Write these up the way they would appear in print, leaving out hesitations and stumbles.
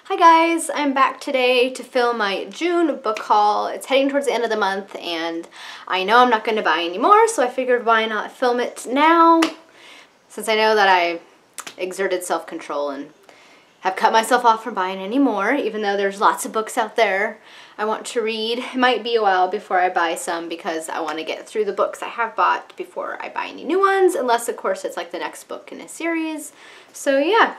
Hi guys, I'm back today to film my June book haul. It's heading towards the end of the month and I know I'm not going to buy any more, so I figured why not film it now since I know that I exerted self-control and have cut myself off from buying any more, even though there's lots of books out there I want to read. It might be a while before I buy some because I want to get through the books I have bought before I buy any new ones, unless of course it's like the next book in a series. So yeah.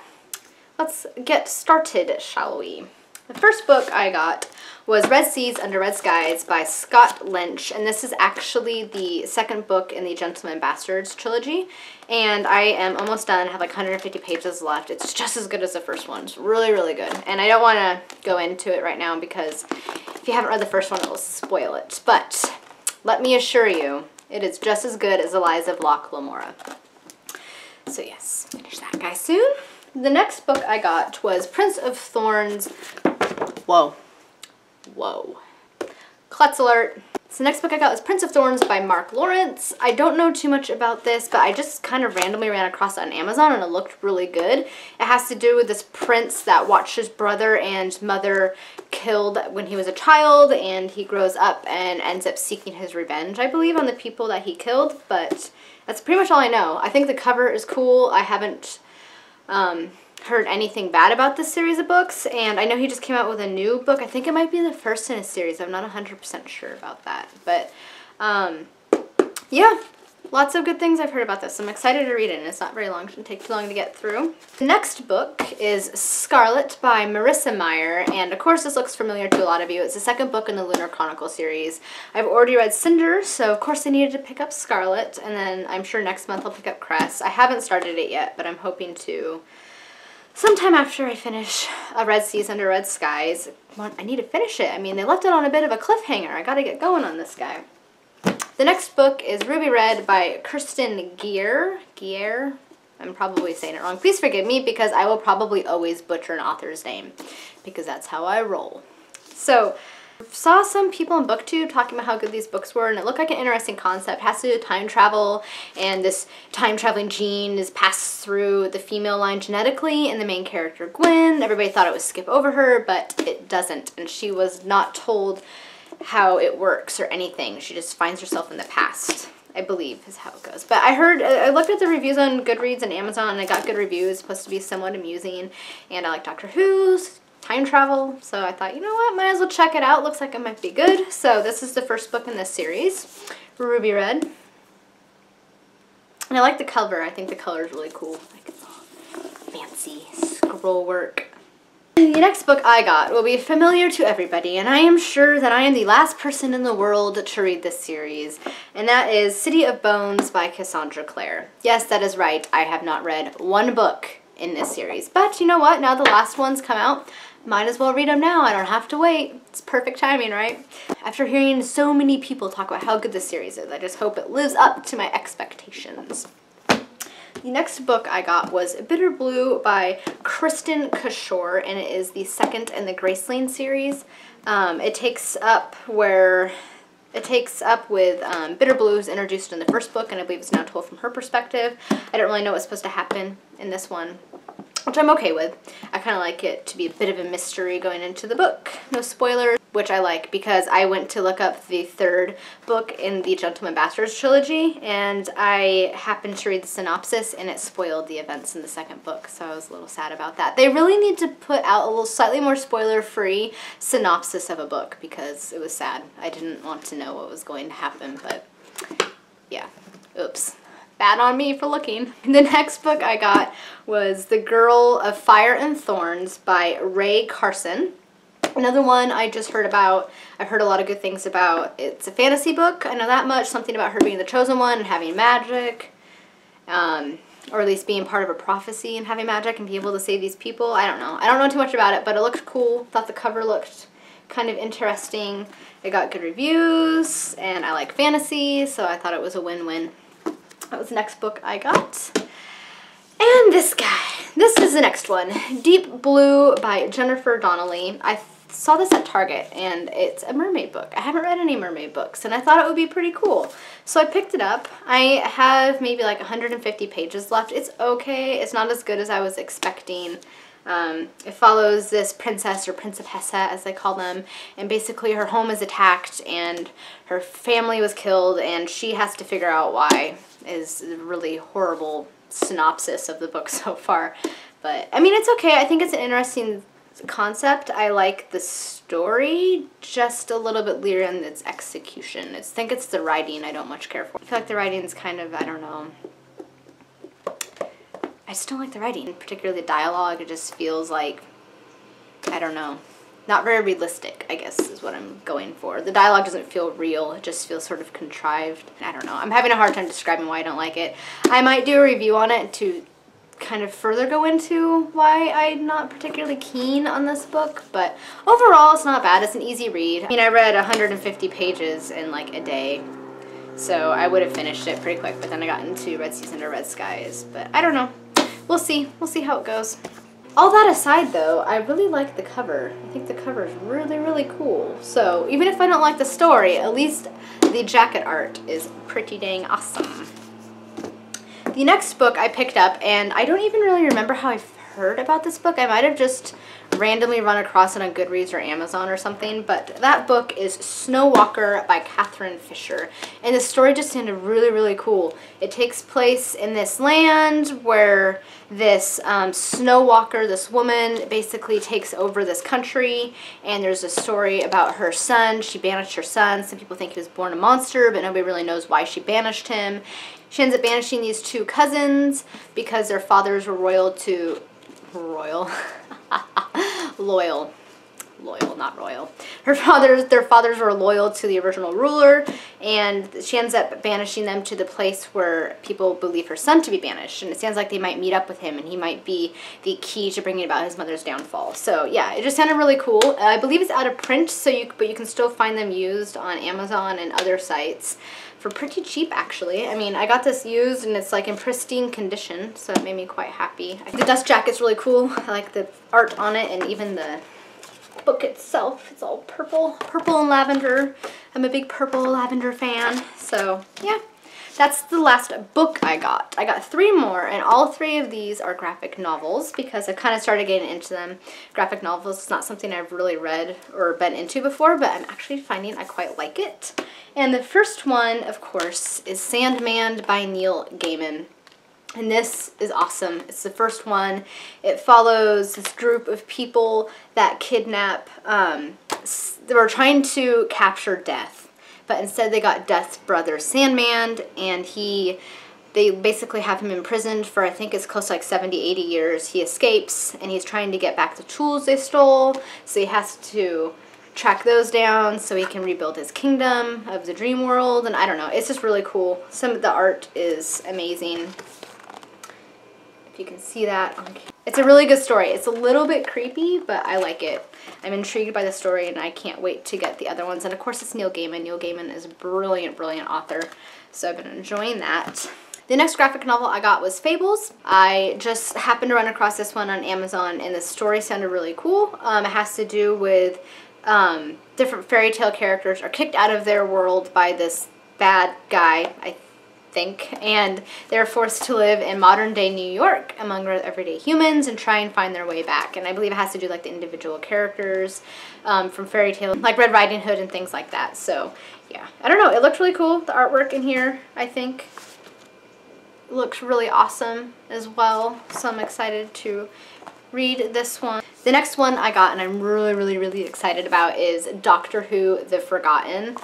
Let's get started, shall we? The first book I got was Red Seas Under Red Skies by Scott Lynch, and this is actually the second book in the Gentleman Bastards trilogy, and I am almost done. I have like 150 pages left. It's just as good as the first one. It's really, really good, and I don't want to go into it right now because if you haven't read the first one, it will spoil it, but let me assure you, it is just as good as Eliza of Loch Lamora. So yes, finish that guy soon. The next book I got was Prince of Thorns. Whoa. Klutz alert. So the next book I got was Prince of Thorns by Marc Lowrance. I don't know too much about this, but I just kind of randomly ran across it on Amazon and it looked really good. It has to do with this prince that watched his brother and mother killed when he was a child, and he grows up and ends up seeking his revenge, I believe, on the people that he killed, but that's pretty much all I know. I think the cover is cool. I haven't heard anything bad about this series of books, and I know he just came out with a new book. I think it might be the first in a series. I'm not 100% sure about that, but yeah, lots of good things I've heard about this. I'm excited to read it, and it's not very long. It shouldn't take too long to get through. The next book is Scarlet by Marissa Meyer, and of course this looks familiar to a lot of you. It's the second book in the Lunar Chronicle series. I've already read Cinder, so of course I needed to pick up Scarlet, and then I'm sure next month I'll pick up Cress. I haven't started it yet, but I'm hoping to sometime after I finish Red Seas Under Red Skies. I need to finish it. I mean, they left it on a bit of a cliffhanger. I gotta get going on this guy. The next book is Ruby Red by Kristin Gier. I'm probably saying it wrong. Please forgive me because I will probably always butcher an author's name because that's how I roll. So, saw some people on BookTube talking about how good these books were, and it looked like an interesting concept. It has to do with time travel, and this time-traveling gene is passed through the female line genetically, and the main character, Gwen, everybody thought it would skip over her, but it doesn't, and she was not told how it works or anything. She just finds herself in the past, I believe is how it goes. But I looked at the reviews on Goodreads and Amazon, and I got good reviews. It's supposed to be somewhat amusing, and I like Doctor Who's time travel, so I thought, you know what, might as well check it out. Looks like it might be good. So this is the first book in this series, Ruby Red. And I like the cover. I think the color is really cool. Like fancy scroll work. The next book I got will be familiar to everybody, and I am sure that I am the last person in the world to read this series, and that is City of Bones by Cassandra Clare. Yes, that is right. I have not read one book in this series, but you know what? Now the last one's come out, might as well read them now. I don't have to wait. It's perfect timing, right? After hearing so many people talk about how good this series is, I just hope it lives up to my expectations. The next book I got was Bitter Blue by Kristin and it is the second in the Graceland series. It takes up with Bitter Blue is introduced in the first book, and I believe it's now told from her perspective. I don't really know what's supposed to happen in this one, which I'm okay with. I kind of like it to be a bit of a mystery going into the book. No spoilers, which I like because I went to look up the third book in the Gentleman Bastards trilogy, and I happened to read the synopsis and it spoiled the events in the second book, so I was a little sad about that. They really need to put out a little slightly more spoiler-free synopsis of a book because it was sad. I didn't want to know what was going to happen, but yeah, oops. Bad on me for looking. The next book I got was The Girl of Fire and Thorns by Ray Carson. Another one I just heard about. I've heard a lot of good things about. It's a fantasy book. I know that much. Something about her being the chosen one and having magic. Or at least being part of a prophecy and having magic and be able to save these people. I don't know. I don't know too much about it, but it looked cool. Thought the cover looked kind of interesting. It got good reviews, and I like fantasy, so I thought it was a win-win. That was the next book I got. And this guy. This is the next one. Deep Blue by Jennifer Donnell. I saw this at Target, and it's a mermaid book. I haven't read any mermaid books, and I thought it would be pretty cool. So I picked it up. I have maybe like 150 pages left. It's okay. It's not as good as I was expecting. It follows this princess, or principessa as they call them, and basically her home is attacked and her family was killed and she has to figure out why, is a really horrible synopsis of the book so far. But I mean, it's okay. I think it's an interesting concept. I like the story, just a little bit leery on its execution. I think it's the writing I don't much care for. I feel like the writing's kind of, I don't know. I just don't like the writing, particularly the dialogue. It just feels like, I don't know, not very realistic, I guess is what I'm going for. The dialogue doesn't feel real. It just feels sort of contrived. I don't know. I'm having a hard time describing why I don't like it. I might do a review on it to kind of further go into why I'm not particularly keen on this book, but overall it's not bad. It's an easy read. I mean, I read 150 pages in like a day, so I would have finished it pretty quick, but then I got into Red Seas Under Red Skies, but I don't know. We'll see. We'll see how it goes. All that aside though, I really like the cover. I think the cover is really, really cool. So even if I don't like the story, at least the jacket art is pretty dang awesome. The next book I picked up, and I don't even really remember how I heard about this book. I might have just randomly run across it on Goodreads or Amazon or something, but that book is Snow Walker by Katherine Fisher, and the story just sounded really, really cool. It takes place in this land where this Snow Walker, this woman, basically takes over this country, and there's a story about her son. She banished her son. Some people think he was born a monster, but nobody really knows why she banished him. She ends up banishing these two cousins because their fathers were loyal, not royal. Their fathers were loyal to the original ruler, and she ends up banishing them to the place where people believe her son to be banished. And it sounds like they might meet up with him, and he might be the key to bringing about his mother's downfall. So yeah, it just sounded really cool. I believe it's out of print, but you can still find them used on Amazon and other sites for pretty cheap, actually. I mean, I got this used and it's like in pristine condition, so it made me quite happy. The dust jacket's really cool. I like the art on it, and even the book itself. It's all purple and lavender. I'm a big purple lavender fan. So yeah, that's the last book I got. I got 3 more, and all 3 of these are graphic novels because I've kind of started getting into them. Graphic novels is not something I've really read or been into before, but I'm actually finding I quite like it. And the first one, of course, is Sandman by Neil Gaiman. And this is awesome. It's the first one. It follows this group of people that kidnap, they were trying to capture Death, but instead they got Death's brother Sandman, and they basically have him imprisoned for, I think it's close to like 70, 80 years. He escapes, and he's trying to get back the tools they stole, so he has to track those down so he can rebuild his kingdom of the dream world, and I don't know. It's just really cool. Some of the art is amazing. You can see that. It's a really good story. It's a little bit creepy, but I like it. I'm intrigued by the story, and I can't wait to get the other ones. And of course, it's Neil Gaiman. Neil Gaiman is a brilliant, brilliant author, so I've been enjoying that. The next graphic novel I got was Fables. I just happened to run across this one on Amazon, and the story sounded really cool. It has to do with different fairy tale characters are kicked out of their world by this bad guy, I think, and they're forced to live in modern day New York among everyday humans and try and find their way back. And I believe it has to do like the individual characters from fairy tale, like Red Riding Hood and things like that. So yeah, I don't know, it looked really cool. The artwork in here, I think, looks really awesome as well, so I'm excited to read this one. The next one I got, and I'm really, really, really excited about, is Doctor Who: The Forgotten.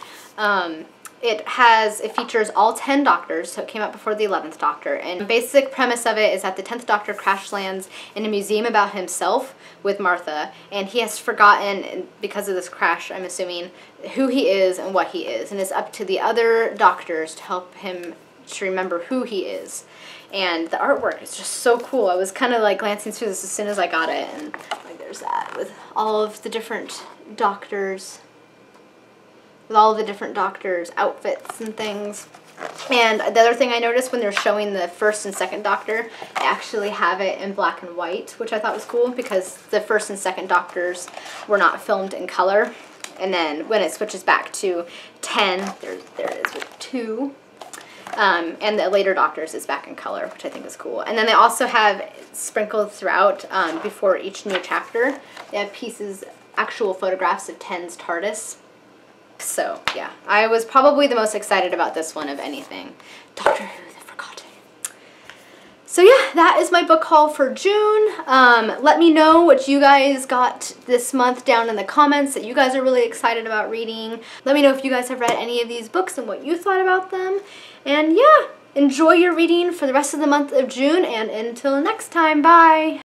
It features all 10 doctors, so it came out before the 11th Doctor, and the basic premise of it is that the 10th Doctor crash lands in a museum about himself with Martha, and he has forgotten, because of this crash, I'm assuming, who he is and what he is, and it's up to the other doctors to help him to remember who he is. And the artwork is just so cool. I was kind of like glancing through this as soon as I got it, and like there's that with all of the different doctors, outfits and things. And the other thing I noticed when they're showing the 1st and 2nd Doctor, they actually have it in black and white, which I thought was cool because the 1st and 2nd Doctors were not filmed in color. And then when it switches back to 10, there it is with 2. And the later Doctors is back in color, which I think is cool. And then they also have sprinkled throughout, before each new chapter, they have pieces, actual photographs of Ten's TARDIS. So, yeah, I was probably the most excited about this one of anything. Doctor Who, the Forgotten. So yeah, that is my book haul for June. Let me know what you guys got this month down in the comments that you guys are really excited about reading. Let me know if you guys have read any of these books and what you thought about them. And yeah, enjoy your reading for the rest of the month of June, and until next time, bye!